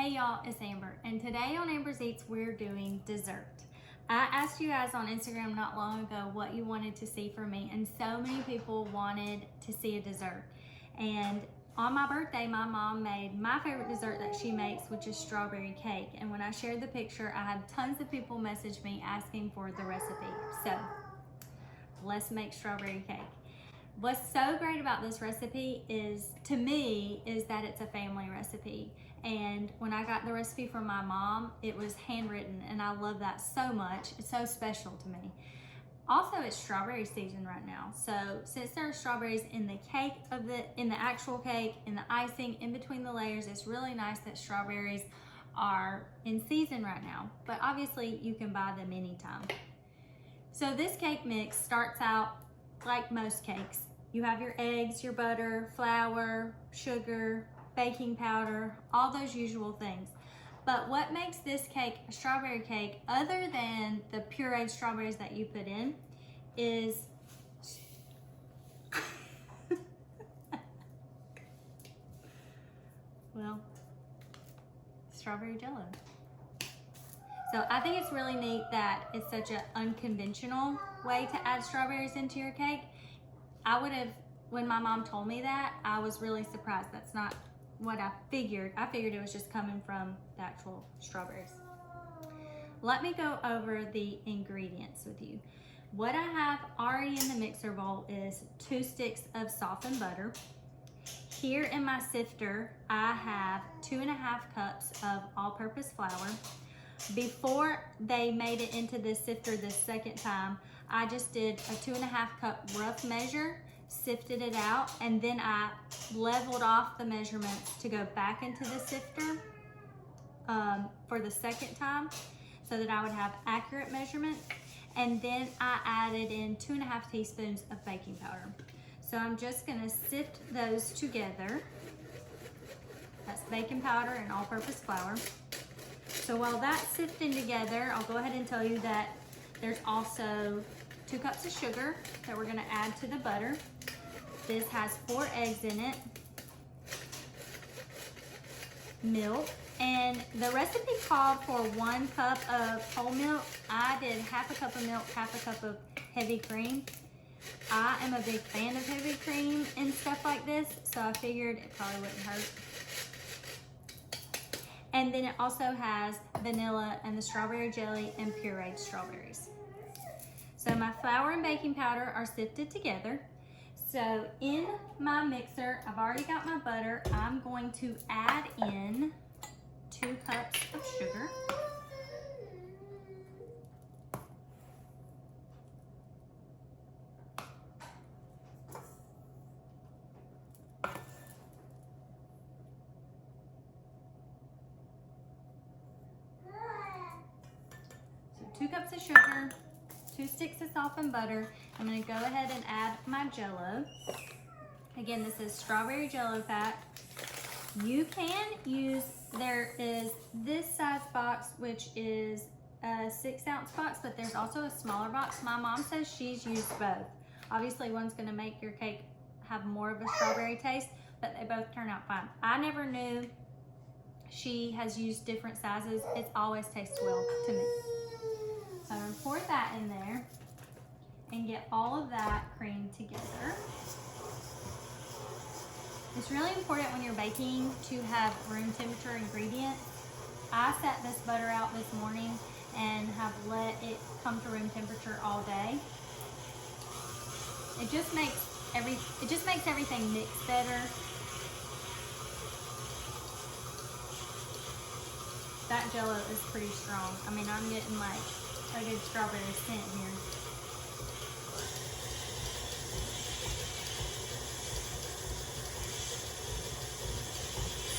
Hey y'all, it's Amber, and today on Amber's Eats we're doing dessert. I asked you guys on Instagram not long ago what you wanted to see from me, and so many people wanted to see a dessert. And on my birthday, my mom made my favorite dessert that she makes, which is strawberry cake. And when I shared the picture, I had tons of people message me asking for the recipe. So let's make strawberry cake. What's so great about this recipe is, to me, is that it's a family recipe. And when I got the recipe from my mom, it was handwritten, and I love that so much. It's so special to me. Also, it's strawberry season right now. So since there are strawberries in the cake in the actual cake, in the icing, in between the layers, it's really nice that strawberries are in season right now. But obviously you can buy them anytime. So this cake mix starts out like most cakes. You have your eggs, your butter, flour, sugar, baking powder, all those usual things. But what makes this cake a strawberry cake, other than the pureed strawberries that you put in, is well, strawberry jello. So I think it's really neat that it's such an unconventional way to add strawberries into your cake. When my mom told me that, I was really surprised. That's not what I figured. I figured it was just coming from the actual strawberries. Let me go over the ingredients with you. What I have already in the mixer bowl is 2 sticks of softened butter. Here in my sifter, I have 2.5 cups of all-purpose flour. Before they made it into the sifter the second time, I just did a 2.5 cup rough measure, sifted it out, and then I leveled off the measurements to go back into the sifter for the second time so that I would have accurate measurements. And then I added in 2.5 teaspoons of baking powder. So I'm just gonna sift those together. That's baking powder and all-purpose flour. So while that's sifting together, I'll go ahead and tell you that there's also 2 cups of sugar that we're gonna add to the butter. This has 4 eggs in it, milk, and the recipe called for 1 cup of whole milk. I did 1/2 cup of milk, 1/2 cup of heavy cream. I am a big fan of heavy cream and stuff like this, so I figured it probably wouldn't hurt. And then it also has vanilla and the strawberry jelly and pureed strawberries. So my flour and baking powder are sifted together. So in my mixer, I've already got my butter. I'm going to add in 2 cups of sugar. So 2 cups of sugar, 2 sticks of softened butter. I'm gonna go ahead and add my jello. Again, this is strawberry jello pack. You can use, there is this size box, which is a 6-ounce box, but there's also a smaller box. My mom says she's used both. Obviously, one's gonna make your cake have more of a strawberry taste, but they both turn out fine. I never knew she has used different sizes. It's always tastes well to me. So I'm gonna pour that in there and get all of that creamed together. It's really important when you're baking to have room temperature ingredients. I set this butter out this morning and have let it come to room temperature all day. It just makes everything mix better. That jello is pretty strong. I mean, I'm getting like a good strawberry scent here.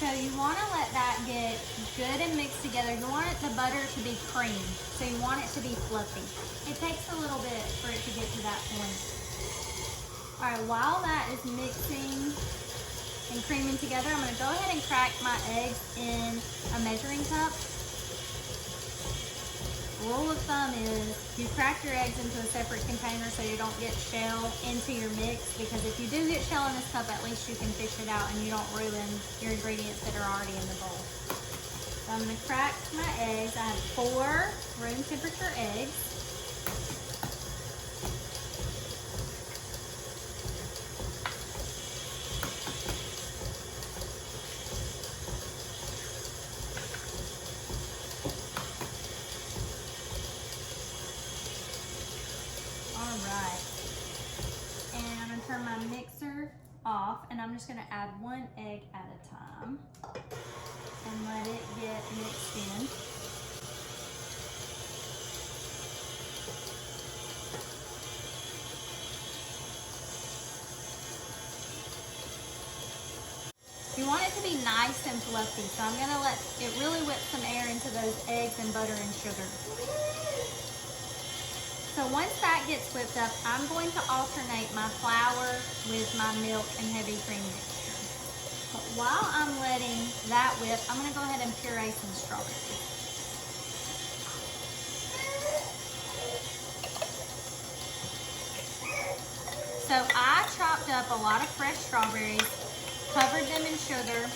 So you want to let that get good and mixed together. You want the butter to be cream, so you want it to be fluffy. It takes a little bit for it to get to that point. All right, while that is mixing and creaming together, I'm going to go ahead and crack my eggs in a measuring cup. Rule of thumb is you crack your eggs into a separate container so you don't get shell into your mix, because if you do get shell in this cup, at least you can fish it out and you don't ruin your ingredients that are already in the bowl. So I'm gonna crack my eggs. I have 4 room temperature eggs. All right. And I'm gonna turn my mixer off, and I'm just gonna add 1 egg at a time and let it get mixed in. You want it to be nice and fluffy, so I'm gonna let it really whip some air into those eggs and butter and sugar. So once that gets whipped up, I'm going to alternate my flour with my milk and heavy cream mixture. But while I'm letting that whip, I'm gonna go ahead and puree some strawberries. So I chopped up a lot of fresh strawberries, covered them in sugar,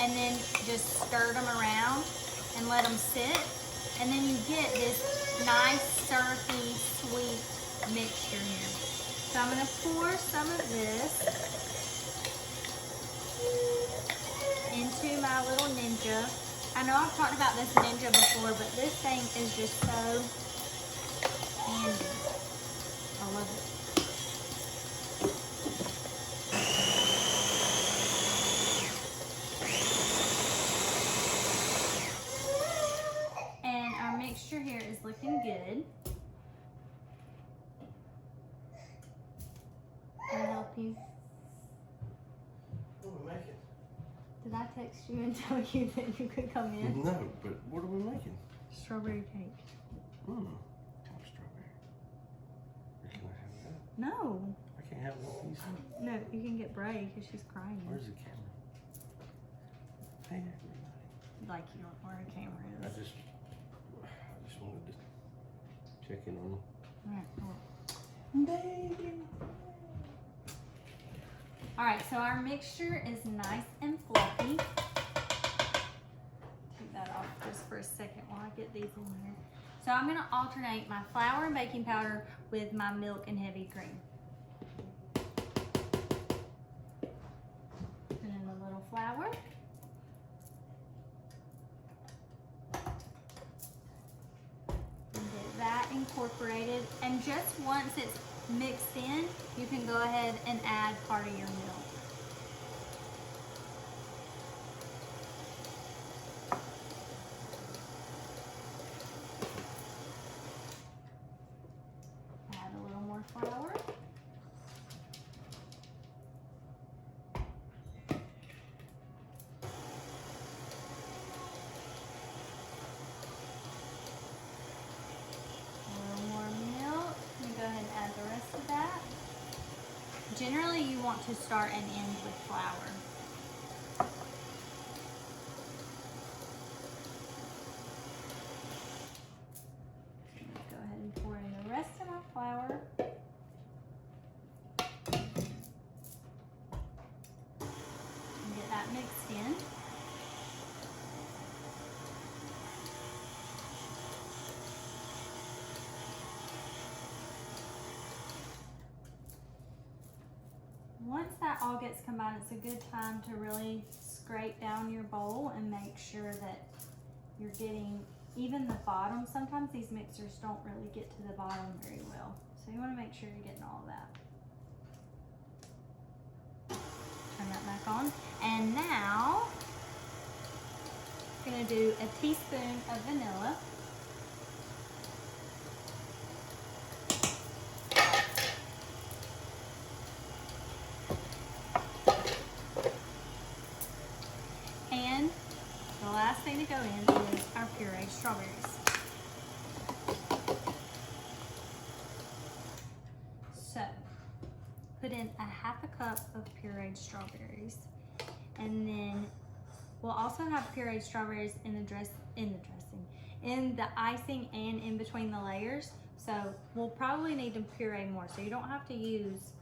and then just stirred them around and let them sit. And then you get this nice, syrupy, sweet mixture here. So I'm gonna pour some of this into my little Ninja. I know I've talked about this Ninja before, but this thing is just so handy. I love it. And our mixture here is looking good. Can I help you? What are we making? Did I text you and tell you that you could come in? No, but what are we making? Strawberry cake. Top strawberry. Can I have that? No. I can't have one piece. No, you can get Bray because she's crying. Where's the camera? Hey, everybody. Like you don't know where a camera I is. just wanted to check in on them. Alright, cool. Baby. Alright, so our mixture is nice and fluffy. Take that off just for a second while I get these in here. So I'm gonna alternate my flour and baking powder with my milk and heavy cream. Put in a little flour. That incorporated, and just once it's mixed in, you can go ahead and add part of your milk. Add a little more flour. Generally, you want to start and end with flour. Go ahead and pour in the rest of my flour. And get that mixed in. Once that all gets combined, it's a good time to really scrape down your bowl and make sure that you're getting even the bottom. Sometimes these mixers don't really get to the bottom very well. So you want to make sure you're getting all of that. Turn that back on. And now, I'm going to do a teaspoon of vanilla. And the last thing to go in is our pureed strawberries. So, put in a half a cup of pureed strawberries, and then we'll also have pureed strawberries in the icing and in between the layers. So we'll probably need to puree more, so you don't have to use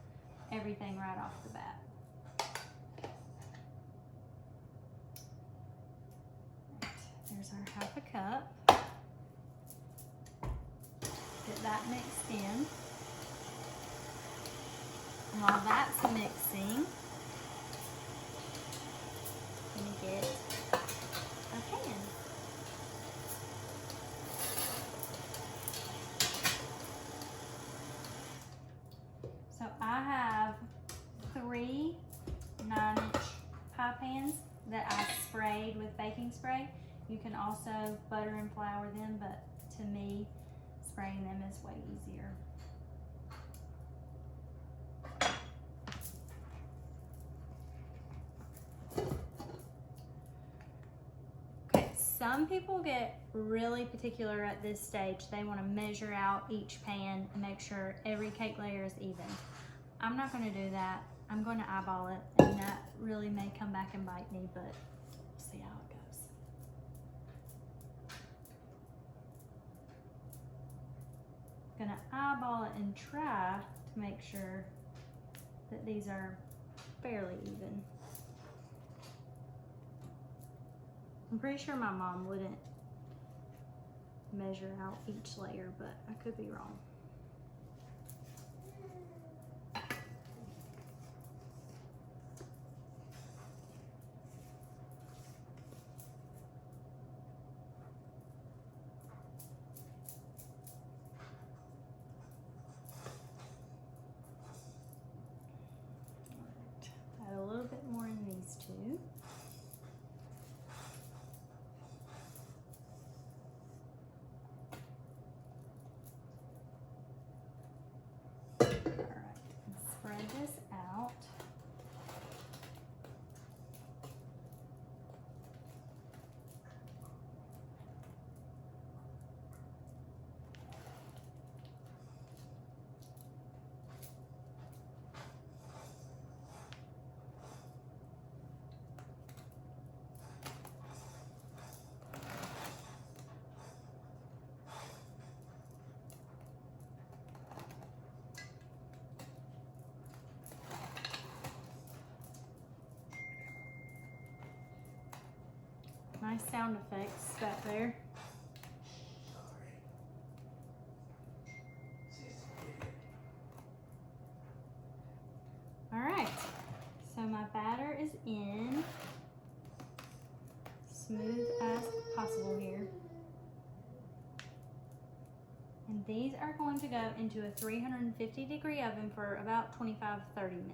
everything right off the bat. Right. There's our half a cup. Get that mixed in. And while that's mixing, let me get a pan. So I have 3 9-inch pie pans that I sprayed with baking spray. You can also butter and flour them, but to me, spraying them is way easier. Okay, some people get really particular at this stage. They want to measure out each pan and make sure every cake layer is even. I'm not going to do that. I'm going to eyeball it, and that really may come back and bite me, but we'll see how it goes. Gonna eyeball it and try to make sure that these are fairly even. I'm pretty sure my mom wouldn't measure out each layer, but I could be wrong. Add a little bit more in these two. Alright, and spread this out. Nice sound effects back there. All right, so my batter is in, smooth as possible here. And these are going to go into a 350-degree oven for about 25-30 minutes.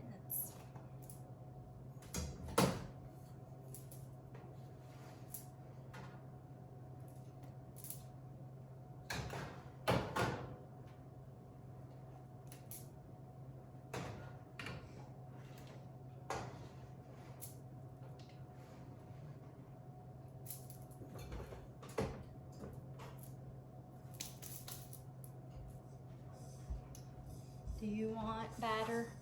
Do you want batter